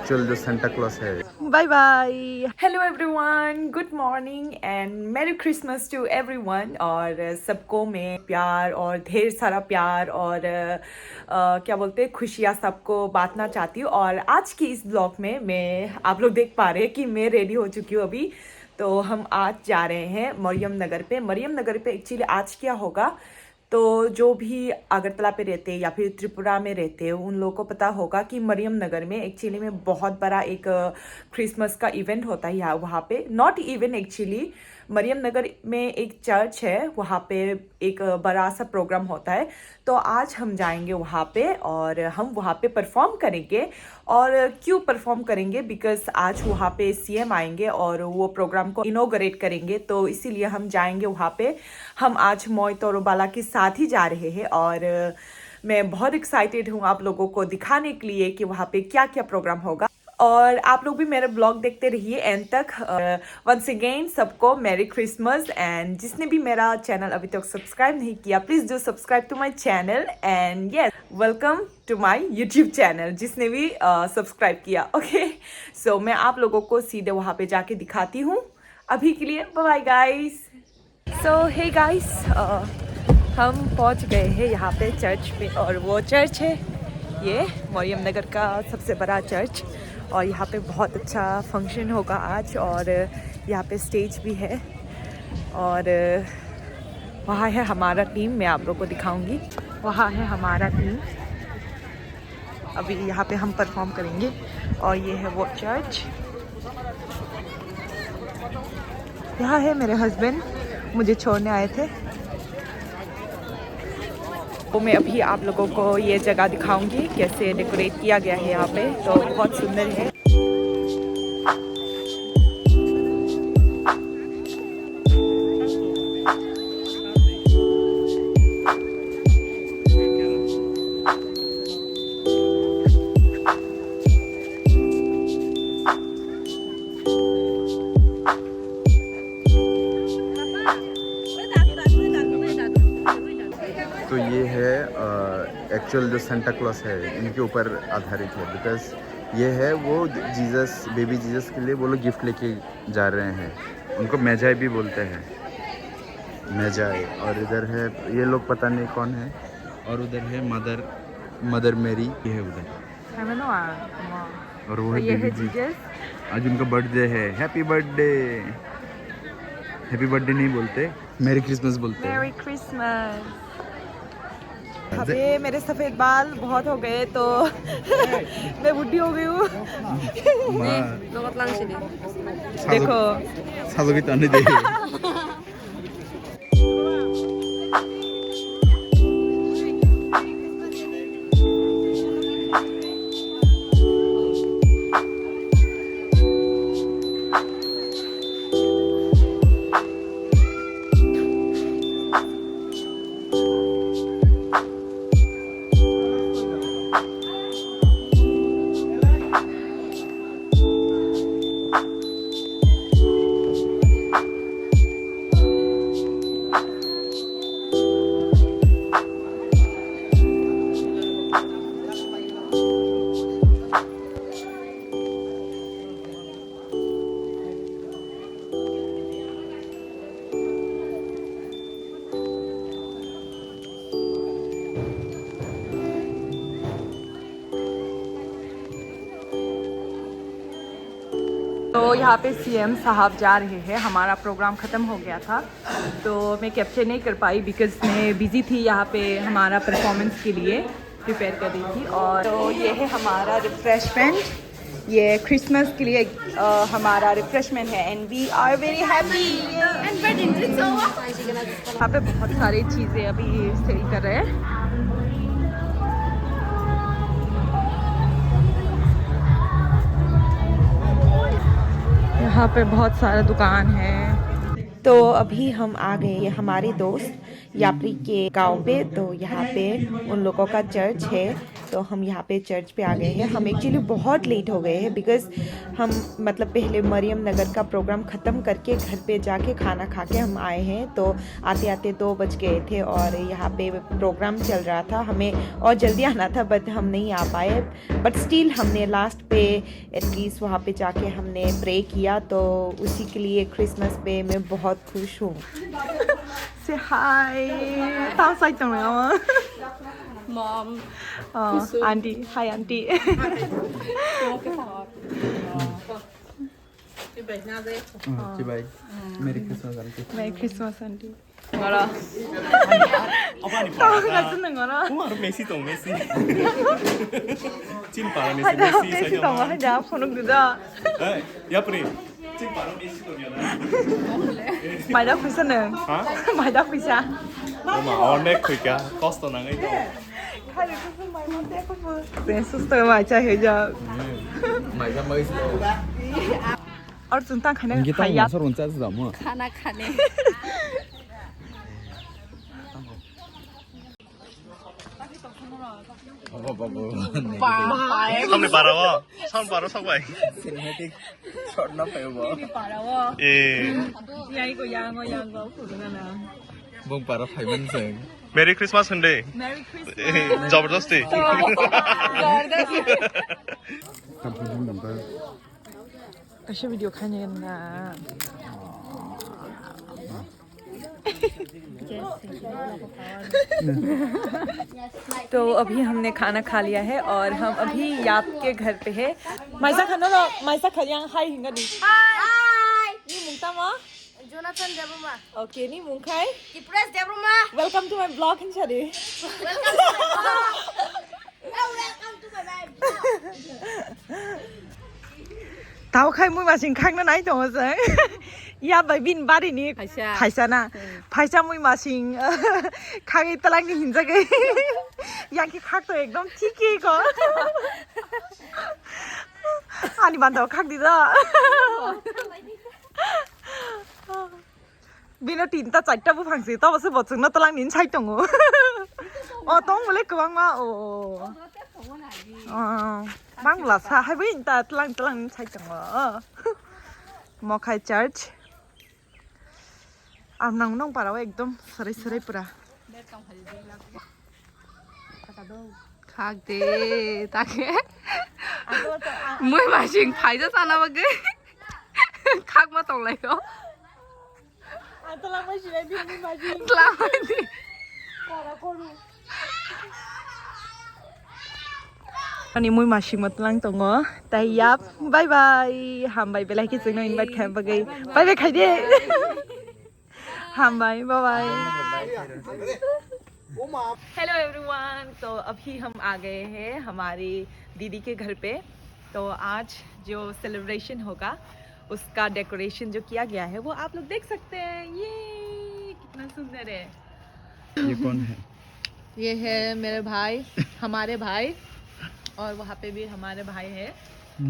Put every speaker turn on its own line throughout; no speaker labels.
Actual जो Santa Claus है।
Bye bye. Hello everyone, good morning and merry Christmas to everyone. और सबको मैं प्यार और ढेर सारा प्यार और क्या बोलते हैं खुशियाँ सबको बांटना चाहती हूँ। और आज की इस ब्लॉग में मैं आप लोग देख पा रहे हैं कि मैं रेडी हो चुकी हूँ अभी। तो हम आज जा रहे हैं मरियम नगर पे। मरियम नगर पे एक्चुअली आज क्या होगा, तो जो भी अगरतला पे रहते हैं या फिर त्रिपुरा में रहते हैं उन लोगों को पता होगा कि मरियम नगर में एक्चुअली में बहुत बड़ा एक क्रिसमस का इवेंट होता है यहाँ वहाँ पे। नॉट इवेंट, एक्चुअली मरियम नगर में एक चर्च है, वहाँ पे एक बड़ा सा प्रोग्राम होता है। तो आज हम जाएंगे वहाँ पे और हम वहाँ पे परफॉर्म करेंगे। और क्यों परफॉर्म करेंगे, बिकॉज आज वहाँ पे सीएम आएंगे और वो प्रोग्राम को इनॉग्रेट करेंगे, तो इसीलिए हम जाएंगे वहाँ पे। हम आज मोहित और बाला के साथ ही जा रहे हैं और मैं बहुत एक्साइटेड हूँ आप लोगों को दिखाने के लिए कि वहाँ पे क्या क्या प्रोग्राम होगा। और आप लोग भी मेरा ब्लॉग देखते रहिए एंड तक। वंस अगेन सबको मैरी क्रिसमस। एंड जिसने भी मेरा चैनल अभी तक सब्सक्राइब नहीं किया, please do subscribe to my channel. And yes, welcome to my YouTube channel जिसने भी सब्सक्राइब किया। ओके, सो मैं आप लोगों को सीधे वहाँ पे जाके दिखाती हूँ। अभी के लिए बाय बाय गाइस। सो हे गाइस, हम पहुँच गए हैं यहाँ पे चर्च पे और वो चर्च है ये मरियम नगर का सबसे बड़ा चर्च। और यहाँ पे बहुत अच्छा फंक्शन होगा आज और यहाँ पे स्टेज भी है। और वहाँ है हमारा टीम, मैं आप लोगों को दिखाऊंगी। वहाँ है हमारा टीम, अभी यहाँ पे हम परफॉर्म करेंगे। और ये है वो चर्च। यहाँ है मेरे हस्बैंड, मुझे छोड़ने आए थे। तो मैं अभी आप लोगों को ये जगह दिखाऊंगी कैसे डेकोरेट किया गया है यहाँ पे, तो बहुत सुंदर है।
तो ये है एक्चुअल जो सेंटा क्लॉज है, इनके ऊपर आधारित है। बिकॉज ये है वो जीसस, बेबी जीसस के लिए वो लोग गिफ्ट लेके जा रहे हैं। उनको मैजाई भी बोलते हैं, मैजाई। और इधर है ये लोग पता नहीं कौन है। और उधर है मदर मेरी, ये है उधर। और वो है बेबी जीसस। आज उनका बर्थडे है। Happy birthday. हैप्पी बर्थडे नहीं बोलते, मैरी क्रिसमस बोलते हैं।
Merry Christmas. अबे मेरे सफ़ेद बाल बहुत हो गए तो मैं बुढ़ी हो गई हूँ। देखो
सालों की ताने दे।
तो यहाँ पे सीएम साहब जा रहे हैं। हमारा प्रोग्राम ख़त्म हो गया था तो मैं कैप्चर नहीं कर पाई बिकॉज़ मैं बिज़ी थी यहाँ पे हमारा परफॉर्मेंस के लिए प्रिपेयर कर रही थी। और तो ये है हमारा रिफ्रेशमेंट, ये क्रिसमस के लिए हमारा रिफ्रेशमेंट है and we are very happy. यहाँ पे बहुत सारी चीज़ें अभी सेल कर रहे हैं। यहाँ पे बहुत सारा दुकान है। तो अभी हम आ गए हमारे दोस्त यात्री के गांव पे। तो यहाँ पे उन लोगों का चर्च है तो हम यहाँ पे चर्च पे आ गए हैं। हम एक्चुअली बहुत लेट हो गए हैं बिकॉज़ हम मतलब पहले मरियम नगर का प्रोग्राम ख़त्म करके घर पे जाके खाना खा के हम आए हैं। तो आते आते 2 बज गए थे और यहाँ पे प्रोग्राम चल रहा था। हमें और जल्दी आना था बट हम नहीं आ पाए, बट स्टिल हमने लास्ट पे एटलीस्ट वहाँ पे जाके हमने प्रे किया, तो उसी के लिए क्रिसमस पे मैं बहुत खुश हूँ। से हाय ताऊ साइड तो
Mom.
Aunty hi aunty
chị bay Merry Christmas auntie.
메리 크리스마스 아ंटी
알아.
ताऊ가 쓰는 거라
Kung ano Messi tong Messi. Chin para Messi
하자
Messi
페이스
sa
동안
jama.
하자 보는 거다
Eh, ya pre. Chin para Messi tong ya na.
말다 부서는
Ha?
말다 부서
Oma onek khui kya cost na ngai to.
खाली कुछ मार मत को पे सुस्त में आचा है जा
Mày ra mới
और सुनता खाने
이게 딱
खाया
맛을 혼자 쓰다 뭐.
खाना खाने.
Samne para wa. Sam para sak bai.
Cinematic shot ना पे वो.
Eh,
यही को yang को फुटना ना
Bông para phải mình seng.
Merry Christmas Sunday.
मेरी क्रिसमस
Eh, जबरदस्ती.
Kampung number.
कैसे वीडियो खाने ना तो अभी हमने खाना खा लिया है और हम अभी याप के घर पे है। माइसा खाना लो माइसा खा हाय हिंगा दी
Hi,
नी मुंगता मा
Jonathan Debruma.
ओके नी मुंग खाए
Depressed Debruma.
Welcome to my blog इन छरे
Welcome to my vlog. Welcome to my vlog.
ताऊ खाई मुई मासिन खांगना नाइ दङ जों या बाय बिन बारिनि
फाइसा.
फाइसाना फाइसा मुई मासिन खागे तलांनि हिनजागे यांकी खाग तो एकदम ठीकै को आनी बान्दाव खाग दिदा बिनो तीनटा चारटा बु फांसि तबसो बचुंना तलांनि साइ दङ अ दङ मले गोबां मा अ Bangla sa hai bin ta tlang sai chang wa Mokai Church am nang nong para wa ekdom sarai pura
खाग दे ताके. मुई मासिंग फाइजा साना बगे. खाग मा तong lai ko.
atlang mai sinai bin ni maji
Selamat ni.
para koru अनि मुई मासिक मतलांग दङ ताइ याप bye bye हामबाय बेलाखि जोंनो इनभाइट खालामबागै बाय बाय खाइदे हामबाय बाय बाय हेलो एवरीवन। तो अभी हम आ गए हैं हमारी दीदी के घर पे। तो आज जो सेलिब्रेशन होगा उसका डेकोरेशन जो किया गया है वो आप लोग देख सकते हैं। ये कितना सुंदर है।
ये कौन है?
ये है मेरे भाई हमारे भाई और वहाँ पे भी हमारे भाई है।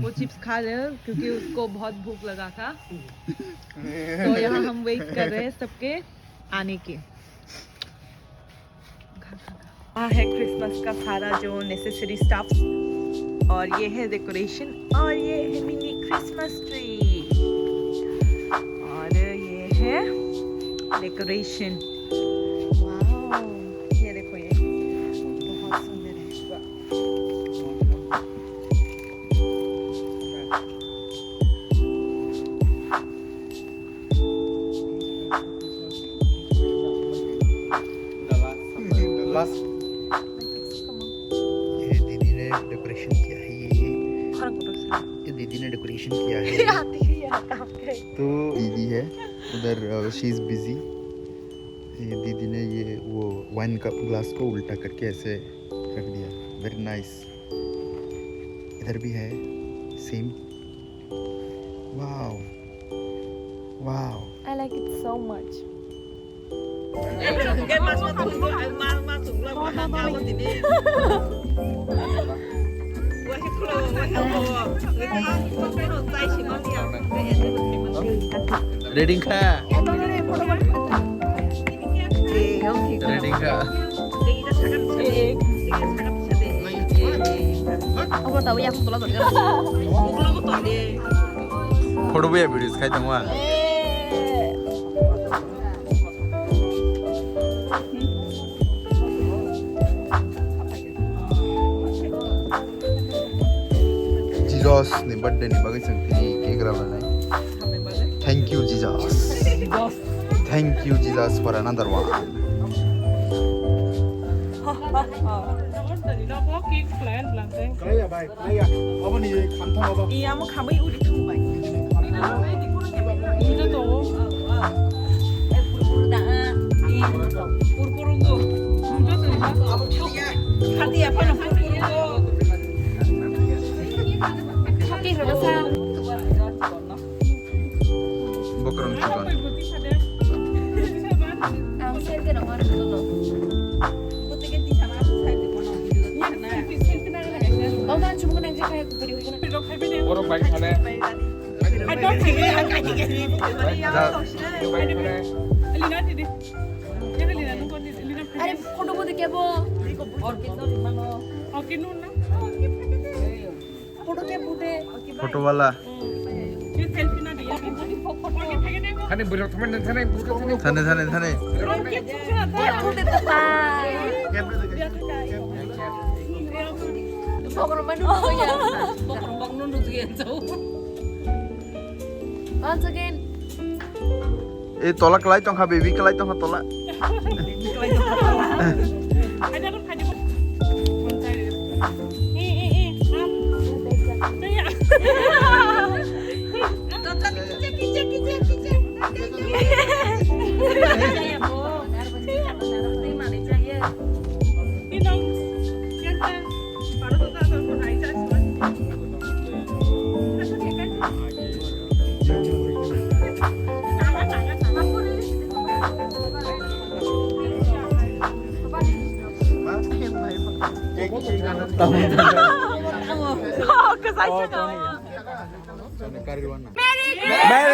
वो चिप्स खा रहे हैं क्योंकि उसको बहुत भूख लगा था। तो यहाँ हम वेट कर रहे हैं सबके आने की। यहाँ है क्रिसमस का सारा जो नेसेसरी स्टफ और ये है डेकोरेशन और ये है मिनी क्रिसमस ट्री और ये है डेकोरेशन। वाओ ये देखो ये बहुत सुंदर है।
ये दीदी ने डेकोरेशन किया है ये दीदी ने डेकोरेशन किया है तो दीदी है उधर शी इज़ बिजी। ये दीदी ने ये वो वाइन कप ग्लास को उल्टा करके ऐसे रख दिया। Very nice. इधर भी है same. Wow wow
I like it so much.
रेडिंग का रेडिंग का
Aku tahu ya, aku tolak tadi.
फोड़बे वीडियो खाई दूंगा जीजस ने बर्थडे ने बगे संगती केक रावला thank you Jesus for another one
그래야 말 그래야 어머니 감탄 봐봐
이야 뭐 감이 우리 통 봐.
बकरम चिकन
뭐로 많이 사네
Ada foto foto क्या वो? फोटो क्या फोटो?
फोटो वाला
아니 무려 도면 되네 무슨
थाने
Ya foto apa? Foto mana foto ya? Once again.
ए तोला कलाई तो खा बेबी कलाई तो खा तोला
그 사이즈가.
मेरी